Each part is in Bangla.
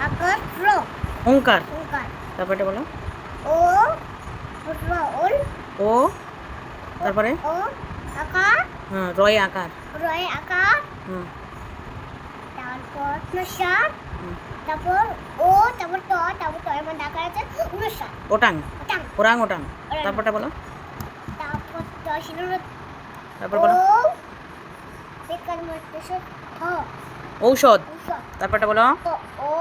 আকার র ওঙ্কার। ওঙ্কার তারপরে বলো। ও র ওল ও তারপরে ও আকার হ্যাঁ রয় আকার। রয় আকার হুম তারপর নস্যার হুম। তারপর ও তারপর ট তারপর ট এর মধ্যে আকার আছে নস্যার ওটাং ওটাং ওরাং ওটাং। তারপরটা বলো। তারপর ট শিরোর তারপর ও বলো। একার মধ্যে সে হ ঔষধ। উষা তারপরটা বলো। ও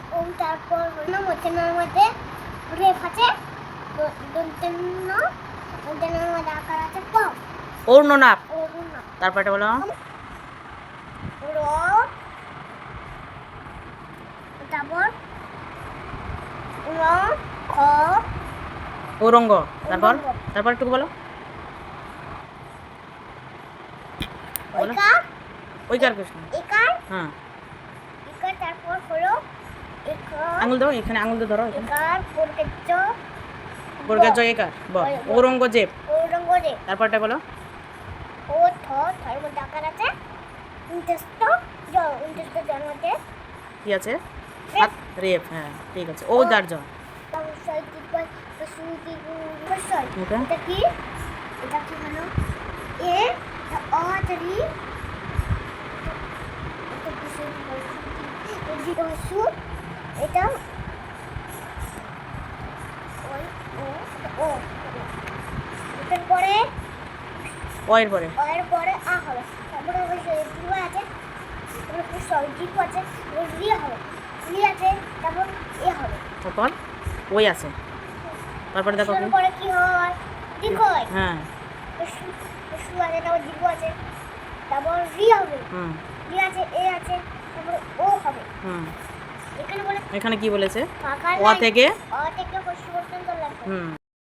ও তারপর না মধ্যে রেফ আছে দন্তেন্ন দন্তেন্নের মধ্যে আকার আছে প অর্ণনাপ। ও না তারপরটা বলো। র তারপর র খ ঔরঙ্গ। তারপর ঔরঙ্গ। তারপর একটু বলো। বলো ওইকার ওইকার কৃষ্ণ। একার হ্যাঁ একার তারপর হলো একার আঙুল দাও এখানে, আঙুল দিয়ে ধরো এখানে। একার পরকেচ্চ বর্গের জয় একার ব। ঔরঙ্গজেব। ঔরঙ্গজে তারপরটা বলো। ও থর মধ্যে আকার আছে উনতেষ্ট জন্ম মধ্যে কি আছে? হাত রেপ। হ্যাঁ ঠিক আছে। ও যার জ। ওটা এটা কি হলো এ অতরি এটা ও এটার পরে ও এর পরে এর পরে আ হবে তারপরে জিরো আছে তারপরে সরি জিরো আছে রি হবে রি আছে তারপর এ হবে তারপর ওই আছে। তারপরে দেখো কি। তারপরে কি হয় দেখো হ্যাঁ শু আছে তারপর জিরো আছে তারপর রি হবে হুম রি আছে এ আছে তারপর ও হবে হুম। এখানে বলে এখানে কি বলেছে? ফাঁকা অ থেকে অ থেকে হস্য পর্যন্ত লাগবে হুম।